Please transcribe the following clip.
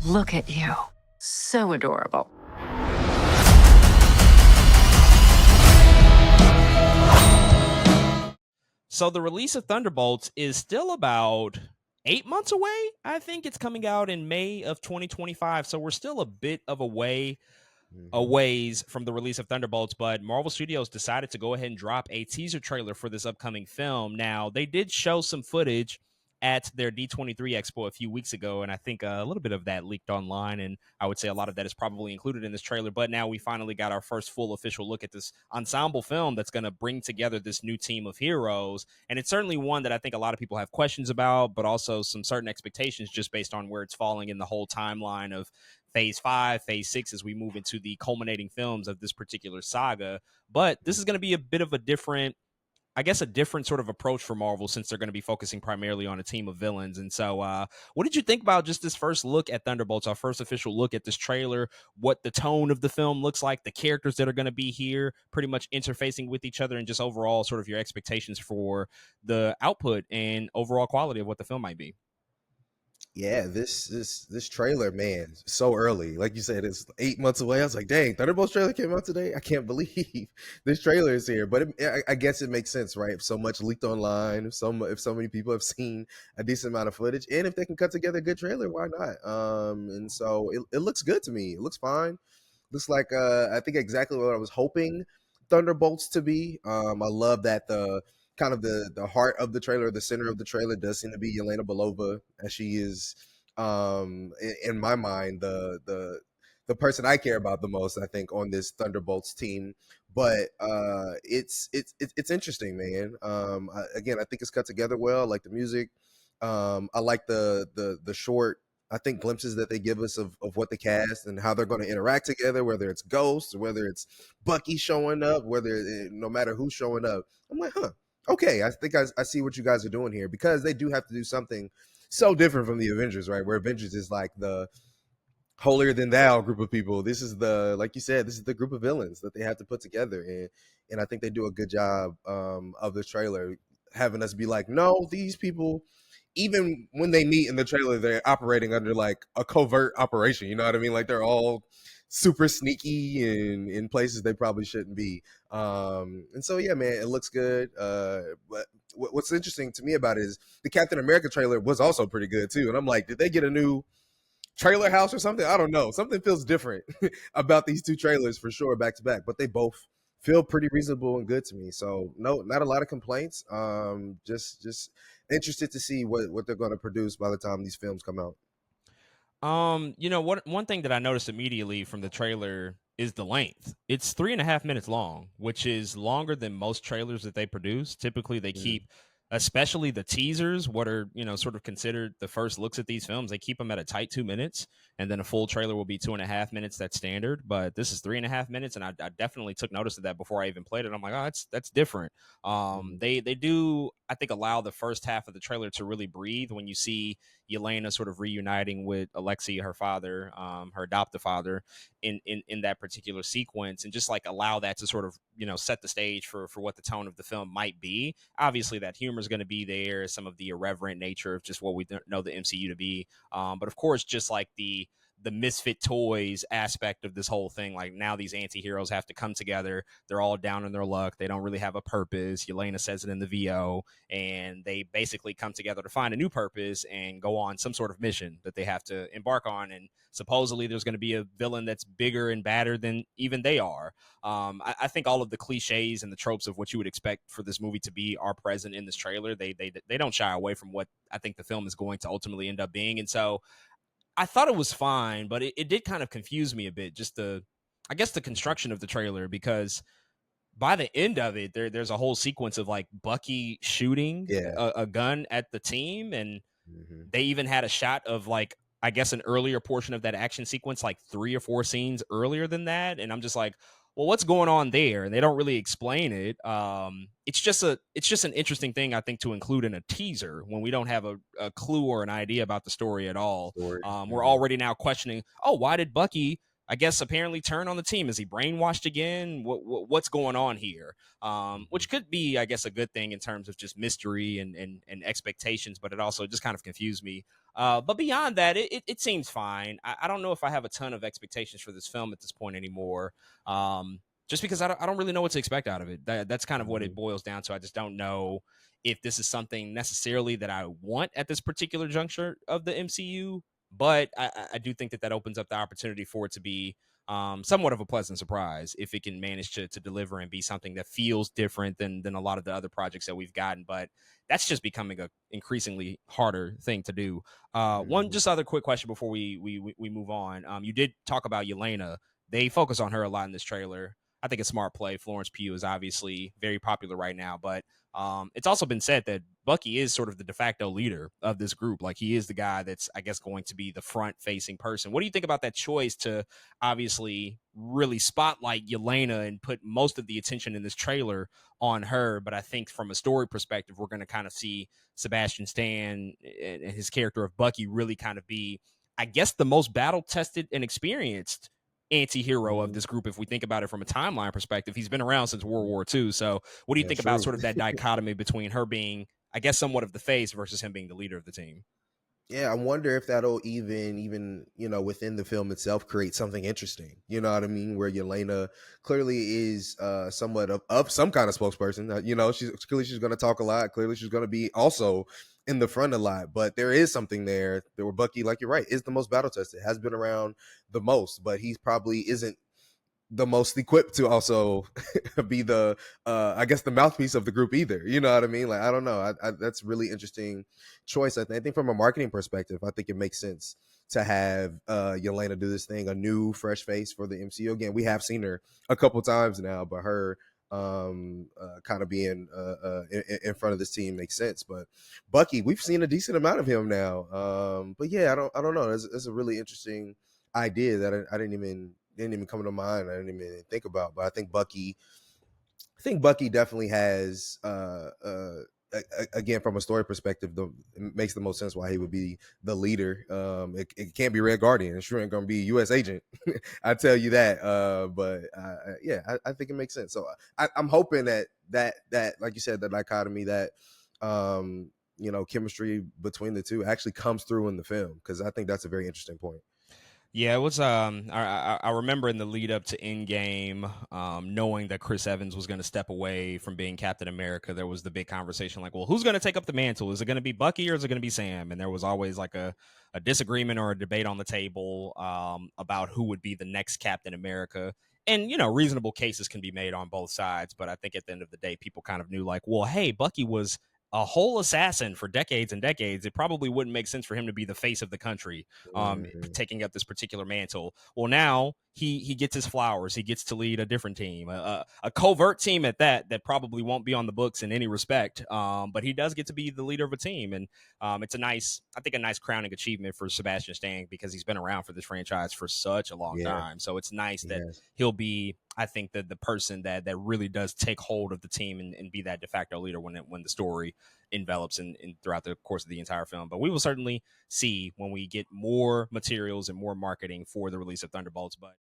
Look at you. So adorable. So the release of Thunderbolts is still about 8 months away. I think it's coming out in May of 2025. So we're still a bit of a Mhm. ways from the release of Thunderbolts, but Marvel Studios decided to go ahead and drop a teaser trailer for this upcoming film. Now, they did show some footage at their D23 Expo a few weeks ago, and I think a little bit of that leaked online, and I would say a lot of that is probably included in this trailer. But now we finally got our first full official look at this ensemble film that's going to bring together this new team of heroes, and it's certainly one that I think a lot of people have questions about, but also some certain expectations just based on where it's falling in the whole timeline of phase 5, phase 6 as we move into the culminating films of this particular saga. But this is going to be a bit of a different, I guess, a different sort of approach for Marvel since they're going to be focusing primarily on a team of villains. And so, what did you think about just this first look at Thunderbolts, our first official look at this trailer, what the tone of the film looks like, the characters that are going to be here, pretty much interfacing with each other, and just overall sort of your expectations for the output and overall quality of what the film might be? Yeah, this trailer, man, so early. Like you said, it's 8 months away. I was like, dang, Thunderbolts trailer came out today. I can't believe this trailer is here. But I guess it makes sense, right? If so much leaked online, if so many people have seen a decent amount of footage, and if they can cut together a good trailer, why not? And so it looks good to me. It looks fine. Looks like I think exactly what I was hoping Thunderbolts to be. I love that the kind of the heart of the trailer, the center of the trailer does seem to be Yelena Belova, as she is in my mind the person I care about the most, I think, on this Thunderbolts team. But it's interesting, man. Again, I think it's cut together well. I like the music. I like the short, I think, glimpses that they give us of what the cast and how they're going to interact together, whether it's Ghost or whether it's Bucky showing up, no matter who's showing up. I'm like, huh, okay, I think I see what you guys are doing here, because they do have to do something so different from the Avengers, right? Where Avengers is like the holier than thou group of people. This is like you said, this is the group of villains that they have to put together, and I think they do a good job of the trailer having us be like, no, these people, even when they meet in the trailer, they're operating under like a covert operation. You know what I mean? Like they're all super sneaky and in places they probably shouldn't be. And so yeah, man, it looks good. But what's interesting to me about it is the Captain America trailer was also pretty good too. And I'm like, did they get a new trailer house or something? I don't know. Something feels different about these two trailers for sure, back to back. But they both feel pretty reasonable and good to me. So no, not a lot of complaints. Just interested to see what they're going to produce by the time these films come out. What one thing that I noticed immediately from the trailer is the length. It's 3.5 minutes long, which is longer than most trailers that they produce. Typically, they Mm. keep, especially the teasers, what are sort of considered the first looks at these films. They keep them at a tight 2 minutes, and then a full trailer will be 2.5 minutes. That's standard, but this is 3.5 minutes, and I definitely took notice of that before I even played it. I'm like, oh, that's different. Mhm. They do, I think, allow the first half of the trailer to really breathe when you see Yelena sort of reuniting with Alexei, her father, her adoptive father, in that particular sequence, and just like allow that to sort of set the stage for what the tone of the film might be. Obviously, that humor is going to be there, some of the irreverent nature of just what we know the MCU to be, but of course, just like the misfit toys aspect of this whole thing. Like now these anti-heroes have to come together. They're all down in their luck. They don't really have a purpose. Yelena says it in the VO, and they basically come together to find a new purpose and go on some sort of mission that they have to embark on. And supposedly there's going to be a villain that's bigger and badder than even they are. I think all of the cliches and the tropes of what you would expect for this movie to be are present in this trailer. They don't shy away from what I think the film is going to ultimately end up being. And so I thought it was fine, but it did kind of confuse me a bit. Just I guess the construction of the trailer, because by the end of it, there's a whole sequence of like Bucky shooting Yeah. a gun at the team, and Hmm. they even had a shot of like, I guess, an earlier portion of that action sequence, like 3 or 4 scenes earlier than that, and I'm just like, well, what's going on there? And they don't really explain it. It's just an interesting thing, I think, to include in a teaser when we don't have a clue or an idea about the story at all. Story. We're Hmm. already now questioning, oh, why did Bucky I guess apparently turn on the team. Is he brainwashed again? What's going on here? Mhm. Which could be, I guess, a good thing in terms of just mystery and expectations, but it also just kind of confused me. But beyond that, it seems fine. I don't know if I have a ton of expectations for this film at this point anymore. Just because I don't really know what to expect out of it. That's kind of what it Mhm. boils down to. I just don't know if this is something necessarily that I want at this particular juncture of the MCU, but I do think that that opens up the opportunity for it to be somewhat of a pleasant surprise if it can manage to deliver and be something that feels different than a lot of the other projects that we've gotten. But that's just becoming a increasingly harder thing to do. One Mhm. just other quick question before we move on. You did talk about Yelena. They focus on her a lot in this trailer. I think a smart play. Florence Pugh is obviously very popular right now, but it's also been said that Bucky is sort of the de facto leader of this group. Like he is the guy that's, I guess, going to be the front facing person. What do you think about that choice to obviously really spotlight Yelena and put most of the attention in this trailer on her? But I think from a story perspective, we're going to kind of see Sebastian Stan and his character of Bucky really kind of be, I guess, the most battle tested and experienced anti-hero of Mhm. this group. If we think about it from a timeline perspective, he's been around since World War II. So what do you Yeah, think about true. sort of that dichotomy between her being, I guess, somewhat of the face versus him being the leader of the team? Yeah, I wonder if that'll even within the film itself create something interesting. You know what I mean? Where Yelena clearly is somewhat of some kind of spokesperson. She's going to talk a lot. Clearly, she's going to be also in the front a lot. But there is something there. There where Bucky, like you're right, is the most battle tested, has been around the most, but he's probably isn't the most equipped to also be the I guess the mouthpiece of the group either. You know what I mean? Like I don't know. That's really interesting choice. I think from a marketing perspective, I think it makes sense to have Yelena do this thing, a new fresh face for the MCU. Again, we have seen her a couple times now, but her kind of being in front of this team makes sense. But Bucky, we've seen a decent amount of him now. But yeah, I don't know. It's a really interesting idea that I didn't even come to mind. I didn't even think about. But I think Bucky definitely has again from a story perspective, it makes the most sense why he would be the leader. It can't be Red Guardian. It sure ain't gonna be U.S. agent. I tell you that. But yeah, I think it makes sense. So I'm hoping that like you said, the dichotomy, that chemistry between the two actually comes through in the film, because I think that's a very interesting point. Yeah, it was. I remember in the lead up to Endgame, knowing that Chris Evans was going to step away from being Captain America, there was the big conversation like, well, who's going to take up the mantle? Is it going to be Bucky or is it going to be Sam? And there was always like a disagreement or a debate on the table about who would be the next Captain America. And reasonable cases can be made on both sides, but I think at the end of the day, people kind of knew like, well, hey, Bucky was a whole assassin for decades and decades. It probably wouldn't make sense for him to be the face of the country, Mhm. taking up this particular mantle. Well, now he gets his flowers. He gets to lead a different team, a covert team at that probably won't be on the books in any respect. But he does get to be the leader of a team, and it's a nice crowning achievement for Sebastian Stan because he's been around for this franchise for such a long Yeah. time. So it's nice that Yes. he'll be, I think, the person that really does take hold of the team and be that de facto leader when the story envelops and throughout the course of the entire film. But we will certainly see when we get more materials and more marketing for the release of Thunderbolts. But